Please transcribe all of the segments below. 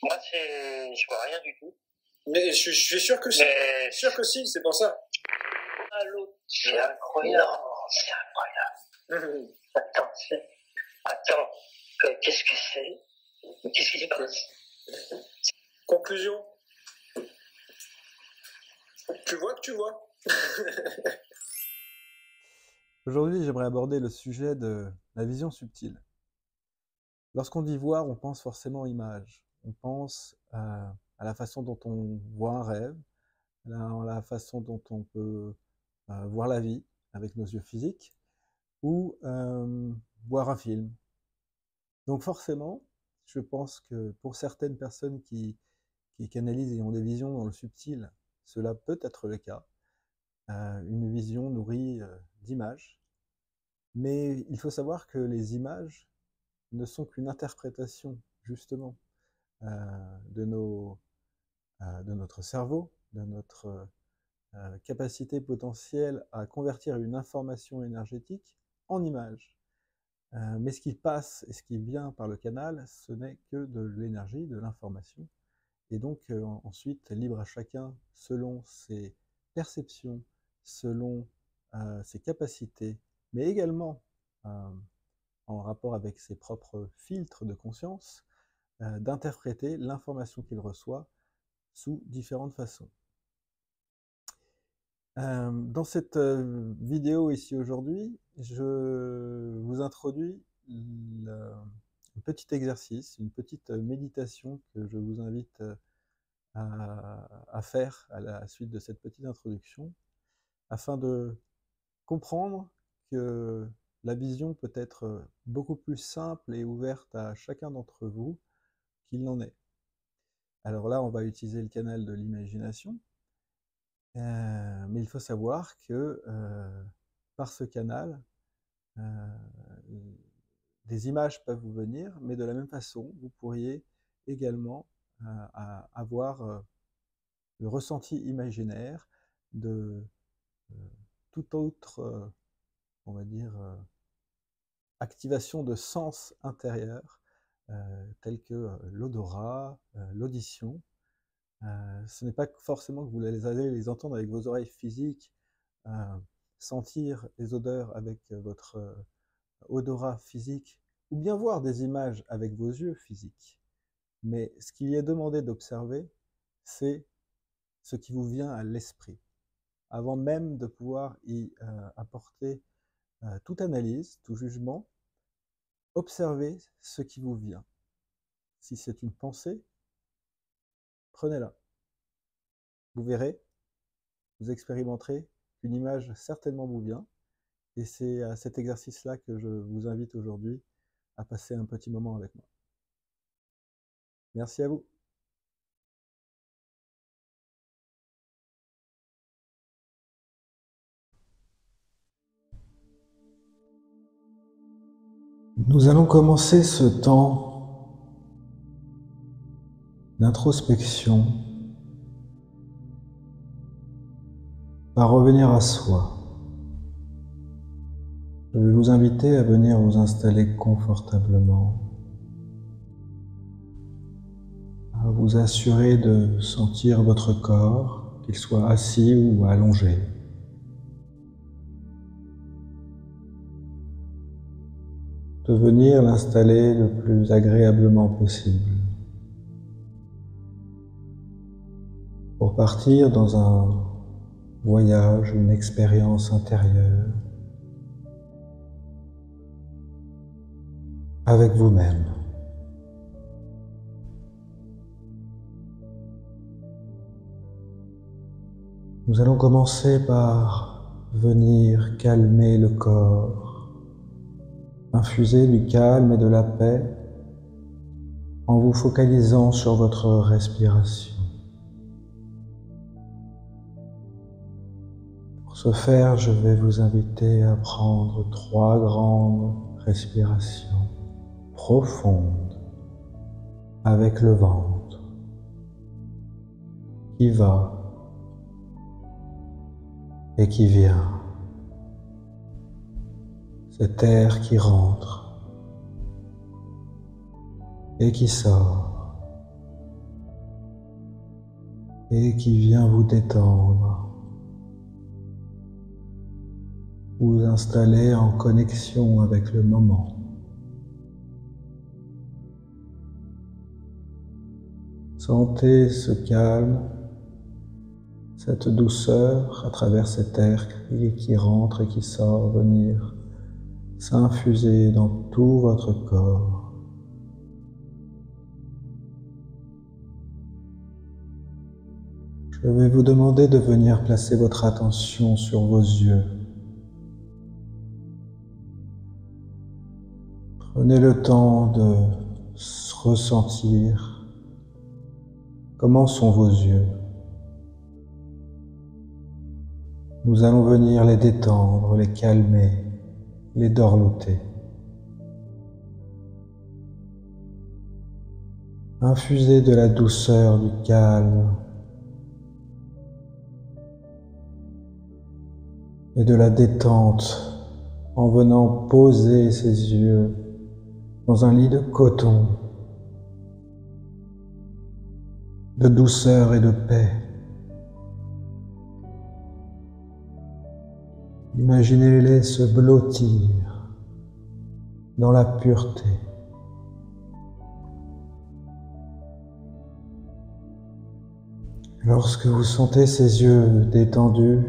Moi, je vois rien du tout. Mais je suis sûr que si. Mais... Sûr que si, c'est pour ça. Allô, c'est incroyable. C'est incroyable. Attends, qu'est-ce que c'est? Qu'est-ce qui se passe? Conclusion. Tu vois que tu vois. Aujourd'hui, j'aimerais aborder le sujet de la vision subtile. Lorsqu'on dit voir, on pense forcément image. On pense à la façon dont on voit un rêve, à la façon dont on peut voir la vie avec nos yeux physiques, ou voir un film. Donc forcément, je pense que pour certaines personnes qui canalisent et ont des visions dans le subtil, cela peut être le cas. Une vision nourrie d'images. Mais il faut savoir que les images ne sont qu'une interprétation, justement, de notre cerveau, de notre capacité potentielle à convertir une information énergétique en image. Mais ce qui passe et ce qui vient par le canal, ce n'est que de l'énergie, de l'information. Et donc ensuite, libre à chacun, selon ses perceptions, selon ses capacités, mais également en rapport avec ses propres filtres de conscience, d'interpréter l'information qu'il reçoit sous différentes façons. Dans cette vidéo ici aujourd'hui, je vous introduis un petit exercice, une petite méditation que je vous invite à faire à la suite de cette petite introduction, afin de comprendre que la vision peut être beaucoup plus simple et ouverte à chacun d'entre vous qu'il n'en est. Alors là, on va utiliser le canal de l'imagination, mais il faut savoir que par ce canal, des images peuvent vous venir, mais de la même façon, vous pourriez également avoir le ressenti imaginaire de toute autre, on va dire, activation de sens intérieurs, tels que l'odorat, l'audition. Ce n'est pas forcément que vous allez les entendre avec vos oreilles physiques, sentir les odeurs avec votre odorat physique, ou bien voir des images avec vos yeux physiques. Mais ce qu'il y est demandé d'observer, c'est ce qui vous vient à l'esprit, avant même de pouvoir y apporter toute analyse, tout jugement. Observez ce qui vous vient. Si c'est une pensée, prenez-la. Vous verrez, vous expérimenterez qu'une image certainement vous vient, et c'est à cet exercice-là que je vous invite aujourd'hui à passer un petit moment avec moi. Merci à vous. Nous allons commencer ce temps d'introspection par revenir à soi. Je vais vous inviter à venir vous installer confortablement, à vous assurer de sentir votre corps, qu'il soit assis ou allongé. De venir l'installer le plus agréablement possible, pour partir dans un voyage, une expérience intérieure avec vous-même. Nous allons commencer par venir calmer le corps, infuser du calme et de la paix en vous focalisant sur votre respiration. Pour ce faire, je vais vous inviter à prendre 3 grandes respirations profondes avec le ventre qui va et qui vient. Cet air qui rentre et qui sort et qui vient vous détendre, vous installer en connexion avec le moment. Sentez ce calme, cette douceur à travers cet air qui rentre et qui sort venir s'infuser dans tout votre corps. Je vais vous demander de venir placer votre attention sur vos yeux. Prenez le temps de ressentir comment sont vos yeux. Nous allons venir les détendre, les calmer, les dorloter. Infusez de la douceur, du calme et de la détente en venant poser ses yeux dans un lit de coton, de douceur et de paix. Imaginez-les se blottir dans la pureté. Lorsque vous sentez ces yeux détendus,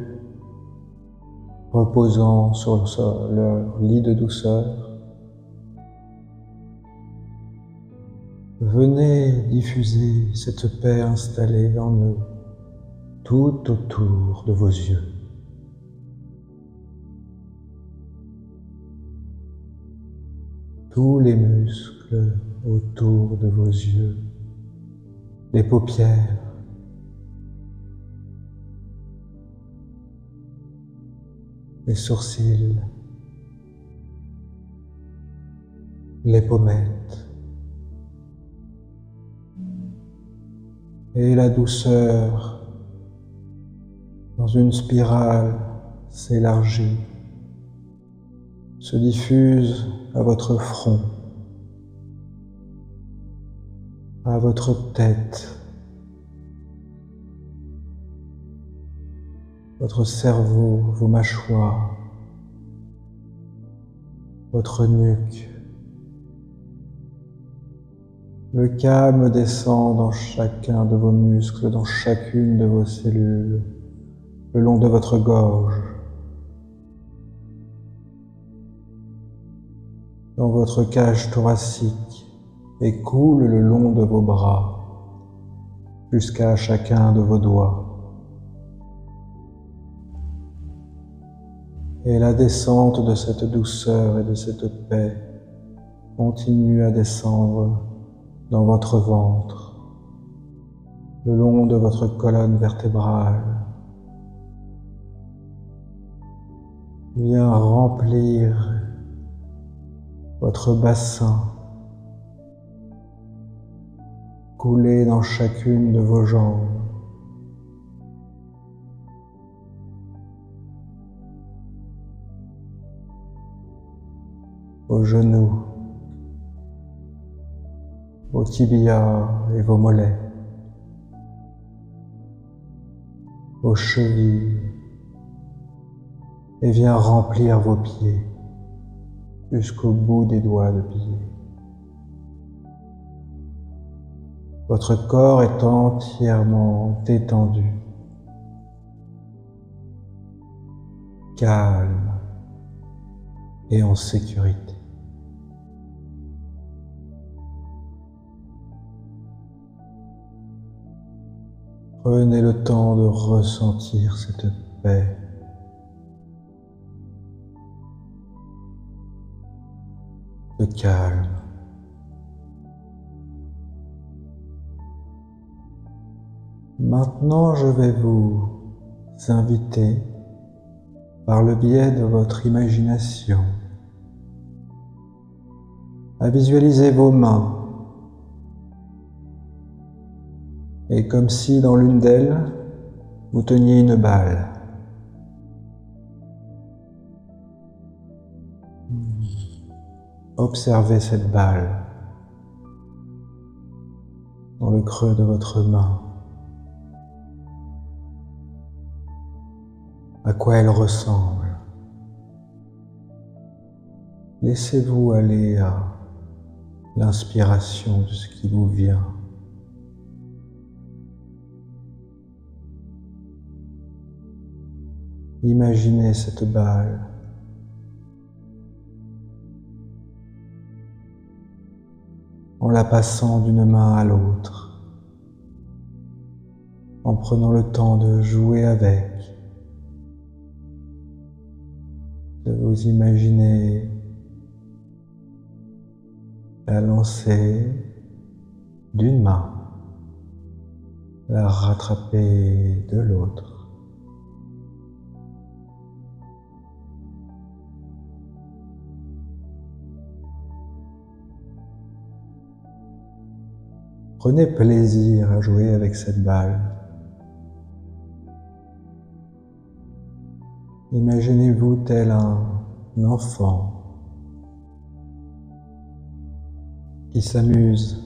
reposant sur leur lit de douceur, venez diffuser cette paix installée en eux, tout autour de vos yeux. Tous les muscles autour de vos yeux, les paupières, les sourcils, les pommettes, et la douceur dans une spirale s'élargit, se diffuse à votre front, à votre tête, votre cerveau, vos mâchoires, votre nuque. Le calme descend dans chacun de vos muscles, dans chacune de vos cellules, le long de votre gorge, dans votre cage thoracique et coule le long de vos bras jusqu'à chacun de vos doigts. Et la descente de cette douceur et de cette paix continue à descendre dans votre ventre, le long de votre colonne vertébrale. Vient remplir votre bassin, couler dans chacune de vos jambes. Vos genoux, vos tibias et vos mollets, vos chevilles, et vient remplir vos pieds jusqu'au bout des doigts de pied. Votre corps est entièrement détendu, calme et en sécurité. Prenez le temps de ressentir cette paix, de calme. Maintenant, je vais vous inviter, par le biais de votre imagination, à visualiser vos mains, et comme si dans l'une d'elles, vous teniez une balle. Observez cette balle dans le creux de votre main. à quoi elle ressemble. Laissez-vous aller à l'inspiration de ce qui vous vient. Imaginez cette balle. En la passant d'une main à l'autre, en prenant le temps de jouer avec, de vous imaginer la lancer d'une main, la rattraper de l'autre. Prenez plaisir à jouer avec cette balle. Imaginez-vous tel un enfant qui s'amuse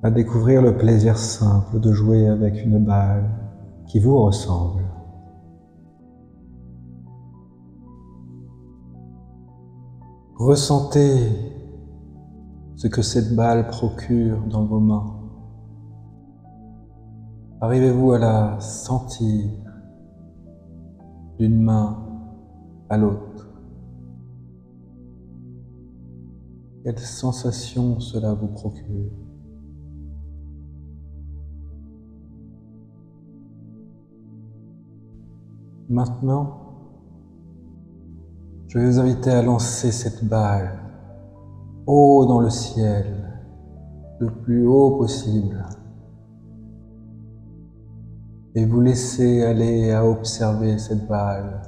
à découvrir le plaisir simple de jouer avec une balle qui vous ressemble. Ressentez ce que cette balle procure dans vos mains. Arrivez-vous à la sentir d'une main à l'autre? Quelle sensation cela vous procure? Maintenant, je vais vous inviter à lancer cette balle haut dans le ciel, le plus haut possible, et vous laissez aller à observer cette balle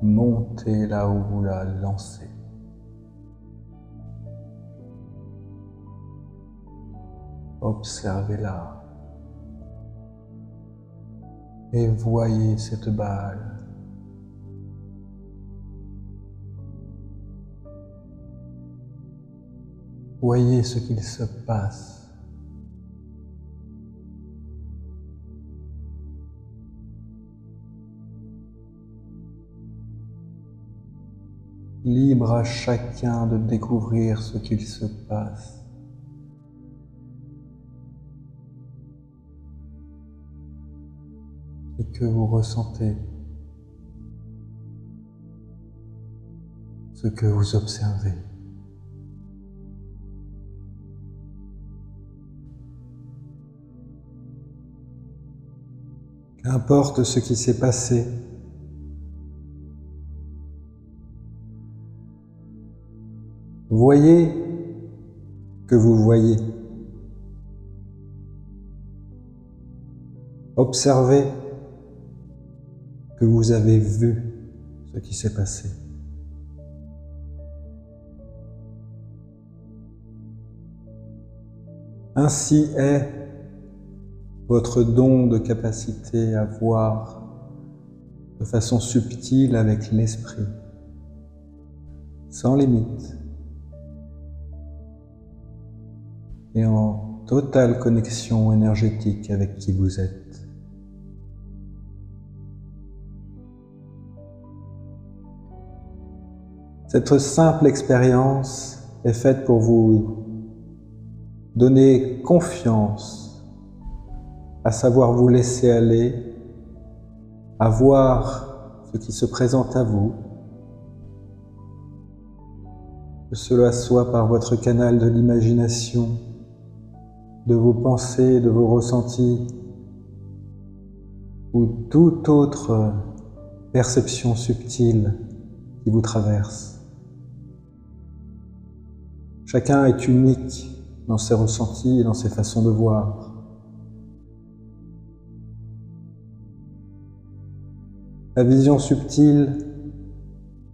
monter là où vous la lancez. Observez-la et voyez cette balle. Voyez ce qu'il se passe. Libre à chacun de découvrir ce qu'il se passe. Ce que vous ressentez. Ce que vous observez. Qu'importe ce qui s'est passé, voyez que vous voyez. Observez que vous avez vu ce qui s'est passé. Ainsi est votre don de capacité à voir de façon subtile avec l'esprit, sans limite, et en totale connexion énergétique avec qui vous êtes. Cette simple expérience est faite pour vous donner confiance, à savoir vous laisser aller, à voir ce qui se présente à vous, que cela soit par votre canal de l'imagination, de vos pensées, de vos ressentis, ou toute autre perception subtile qui vous traverse. Chacun est unique dans ses ressentis et dans ses façons de voir. La vision subtile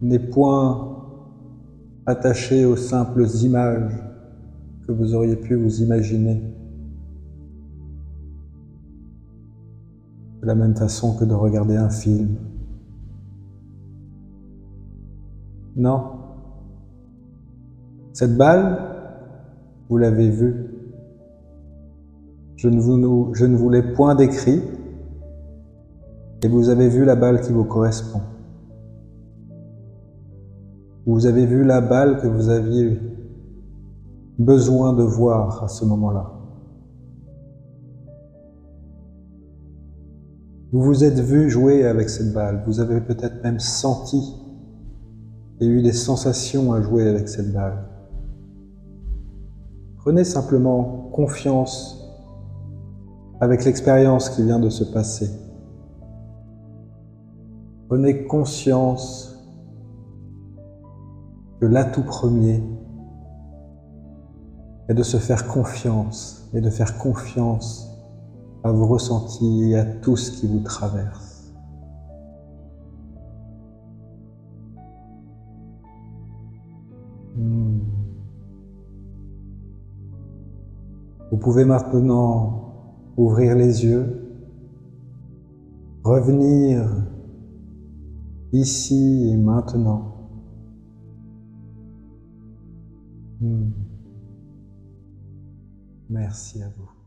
n'est point attachée aux simples images que vous auriez pu vous imaginer, de la même façon que de regarder un film. Non. Cette balle, vous l'avez vue. Je ne vous l'ai point décrit. et vous avez vu la balle qui vous correspond. Vous avez vu la balle que vous aviez besoin de voir à ce moment-là. Vous vous êtes vu jouer avec cette balle, vous avez peut-être même senti et eu des sensations à jouer avec cette balle. Prenez simplement confiance avec l'expérience qui vient de se passer. Prenez conscience que l'atout premier est de se faire confiance et de faire confiance à vos ressentis et à tout ce qui vous traverse. Vous pouvez maintenant ouvrir les yeux, revenir ici et maintenant. Merci à vous.